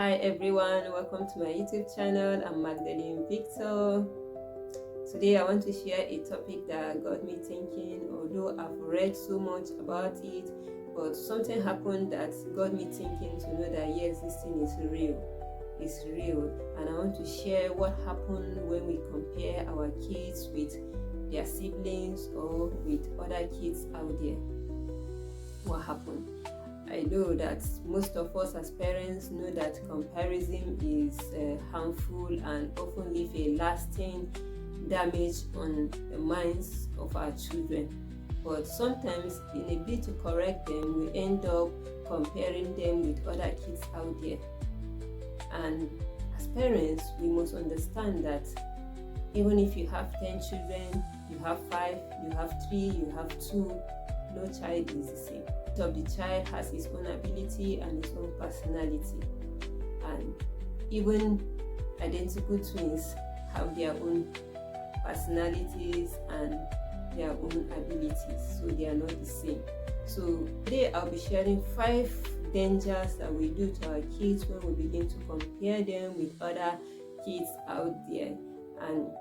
Hi everyone, welcome to my YouTube channel. I'm Magdalene Victor. Today I want to share a topic that got me thinking, although I've read so much about it, but something happened that got me thinking to know that yes, this thing is real. It's real. And I want to share what happened when we compare our kids with their siblings or with other kids out there. What happened? I know that most of us as parents know that comparison is harmful and often leave a lasting damage on the minds of our children. But sometimes, in a bid to correct them, we end up comparing them with other kids out there. And as parents, we must understand that even if you have 10 children, you have 5, you have 3, you have 2, no child is the same. Of the child has its own ability and its own personality, and even identical twins have their own personalities and their own abilities, so they are not the same. So today I'll be sharing 5 dangers that we do to our kids when we begin to compare them with other kids out there. And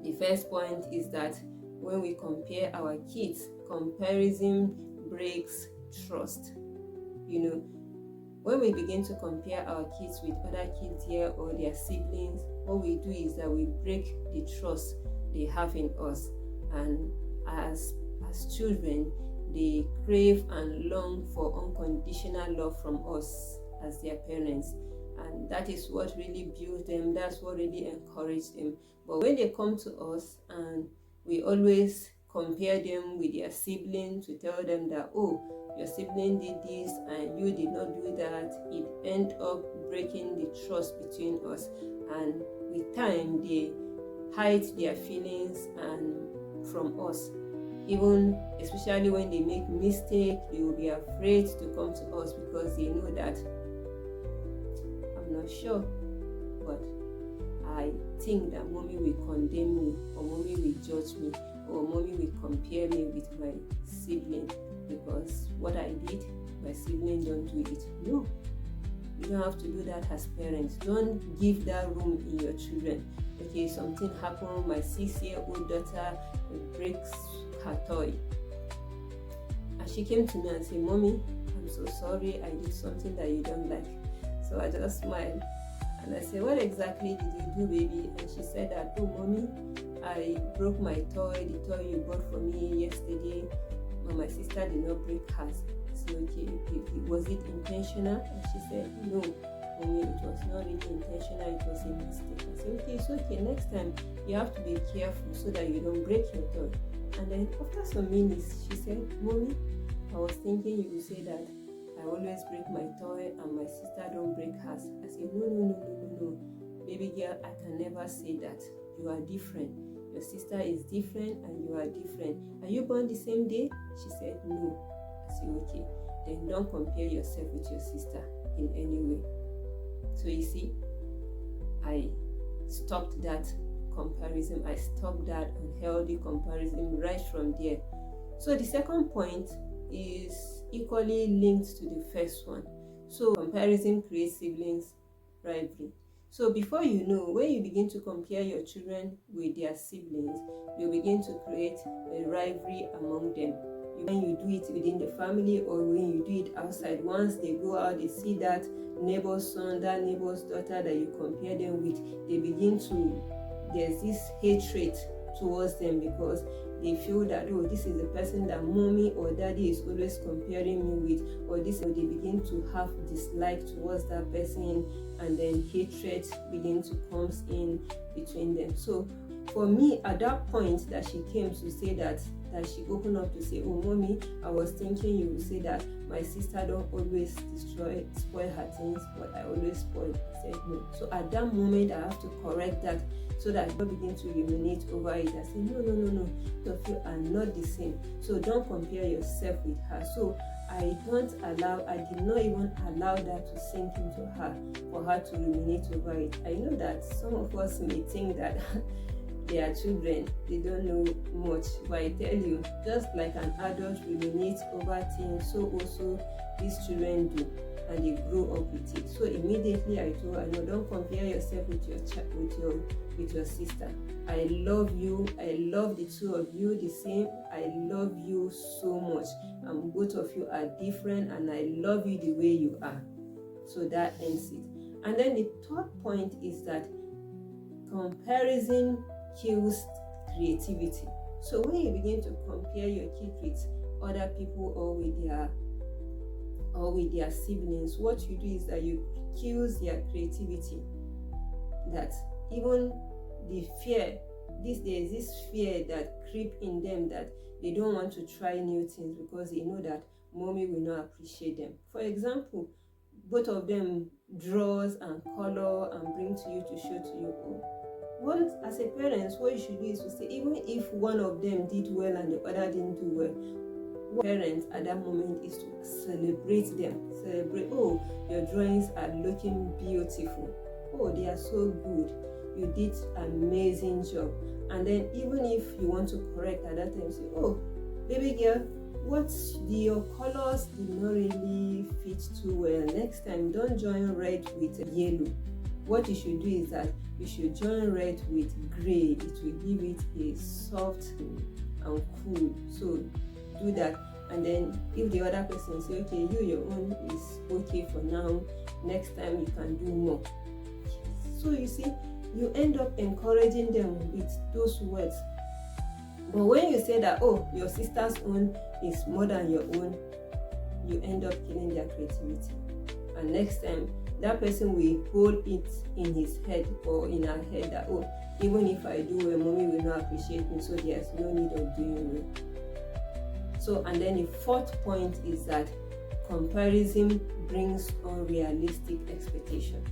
the first point is that when we compare our kids, comparison breaks trust. When we begin to compare our kids with other kids here or their siblings, what we do is that we break the trust they have in us. And as children, they crave and long for unconditional love from us as their parents. And that is what really builds them, that's what really encourages them. But when they come to us and we always compare them with their siblings, we tell them that, oh, your sibling did this and you did not do that, it ends up breaking the trust between us. And with time, they hide their feelings and from us. Even especially when they make mistakes, they will be afraid to come to us because they know that I'm not sure, but I think that mommy will condemn me, or mommy will judge me, or mommy will compare me with my sibling because what I did, my sibling don't do it. No, you don't have to do that as parents. Don't give that room in your children. Okay, something happened, my 6-year-old daughter breaks her toy. And she came to me and said, Mommy, I'm so sorry, I did something that you don't like. So I just smiled. And I said, what exactly did you do, baby? And she said that, oh, Mommy, I broke my toy, the toy you bought for me yesterday. But my sister did not break hers. I said, okay, was it intentional? And she said, no, Mommy, it was not really intentional, it was a mistake. I said, okay, it's okay, next time you have to be careful so that you don't break your toy. And then after some minutes, she said, Mommy, I was thinking you would say that I always break my toy and my sister don't break hers. I said, no. Baby girl, I can never say that. You are different. Your sister is different and you are different. Are you born the same day? She said, no. I said, okay. Then don't compare yourself with your sister in any way. So you see, I stopped that comparison. I stopped that unhealthy comparison right from there. So the second point is equally linked to the first one. So comparison creates siblings rivalry. So before you know, when you begin to compare your children with their siblings, you begin to create a rivalry among them. When you do it within the family or when you do it outside, once they go out, they see that neighbor's son, that neighbor's daughter that you compare them with, there's this hatred towards them because they feel that, oh, this is the person that mommy or daddy is always comparing me with, or this, or they begin to have dislike towards that person, and then hatred begins to come in between them. So for me, at that point that she came to say that she opened up to say, oh, mommy, I was thinking you would say that my sister don't always spoil her things, but I always spoil. I said no. So at that moment, I have to correct that so that I don't begin to ruminate over it. I say, no, the two are not the same. So don't compare yourself with her. So I did not even allow that to sink into her for her to ruminate over it. I know that some of us may think that they are children, they don't know much, but I tell you, just like an adult ruminates over things, so also these children do. and they grow up with it. So immediately I told her, no, don't compare yourself with your sister. I love you. I love the two of you the same. I love you so much, and both of you are different, and I love you the way you are. So that ends it. And then the third point is that comparison kills creativity. So when you begin to compare your kid with other people or with their siblings, what you do is that you kills their creativity. That even the fear, there's this fear that creep in them, that they don't want to try new things because they know that mommy will not appreciate them. For example, both of them draws and color and bring to you to show to you. What, as a parent, what you should do is to say, even if one of them did well and the other didn't do well, parents at that moment is to celebrate them. Celebrate, oh, your drawings are looking beautiful. Oh, they are so good. You did an amazing job. And then even if you want to correct at that time, say, oh, baby girl, your colors did not really fit too well. Next time, don't join red with yellow. What you should do is that you should join red with gray. It will give it a soft and cool. So do that. And then if the other person say, okay, your own is okay for now, next time you can do more. So you see, you end up encouraging them with those words. But when you say that, oh, your sister's own is more than your own, you end up killing their creativity. And next time, that person will hold it in his head or in her head that, oh, even if I do well, mommy will not appreciate me, so there's no need of doing well. So, and then the fourth point is that comparison brings unrealistic expectation.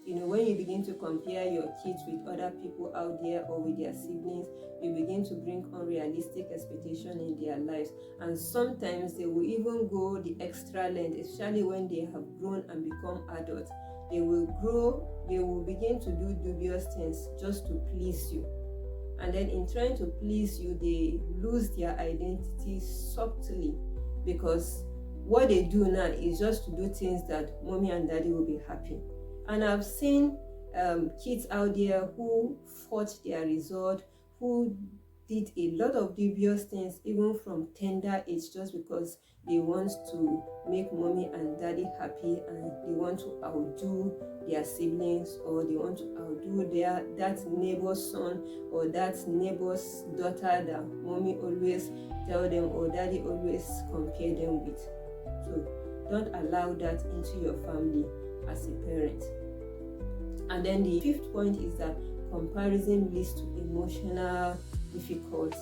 You know, when you begin to compare your kids with other people out there or with their siblings, you begin to bring unrealistic expectation in their lives. And sometimes they will even go the extra length, especially when they have grown and become adults. They will begin to do dubious things just to please you. And then in trying to please you, they lose their identity subtly, because what they do now is just to do things that mommy and daddy will be happy. And I've seen kids out there who fought their result, who did a lot of dubious things even from tender age, just because they want to make mommy and daddy happy, and they want to outdo their siblings, or they want to outdo that neighbor's son or that neighbor's daughter that mommy always tell them or daddy always compare them with. So don't allow that into your family as a parent. And then the fifth point is that comparison leads to emotional difficulty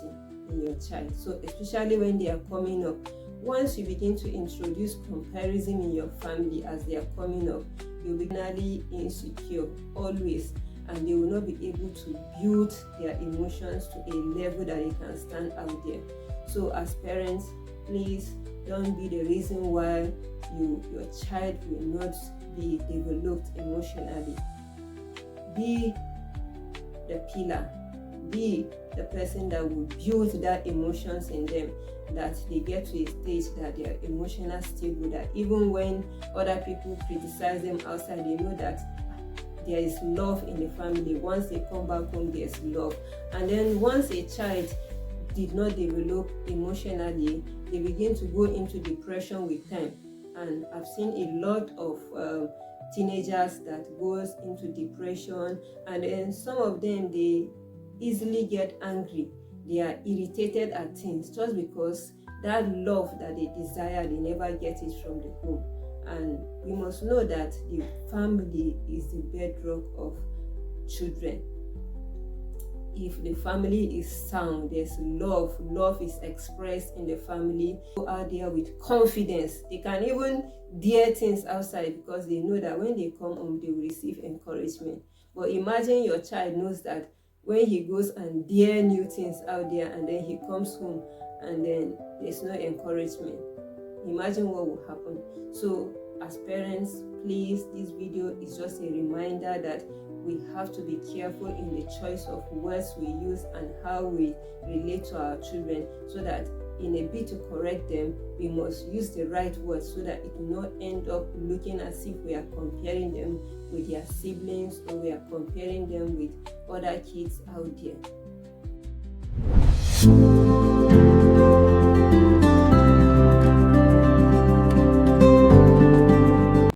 in your child. So especially when they are coming up, once you begin to introduce comparison in your family as they are coming up, you'll be really insecure always, and they will not be able to build their emotions to a level that they can stand out there. So as parents, please don't be the reason why your child will not be developed emotionally. Be the pillar, be the person that will build that emotions in them, that they get to a stage that they are emotionally stable, that even when other people criticize them outside, they know that there is love in the family. Once they come back home, there's love. And then once a child did not develop emotionally, they begin to go into depression with time. And I've seen a lot of teenagers that goes into depression, and then some of them, they easily get angry. They are irritated at things just because that love that they desire, they never get it from the home. And we must know that the family is the bedrock of children. If the family is sound, there's love is expressed in the family. Go out there with confidence. They can even dare things outside because they know that when they come home, they will receive encouragement. But imagine your child knows that when he goes and dare new things out there, and then he comes home and then there's no encouragement. Imagine what will happen. So as parents, please, this video is just a reminder that we have to be careful in the choice of words we use and how we relate to our children, so that in a bit to correct them, we must use the right words so that it will not end up looking as if we are comparing them with their siblings, or we are comparing them with other kids out there.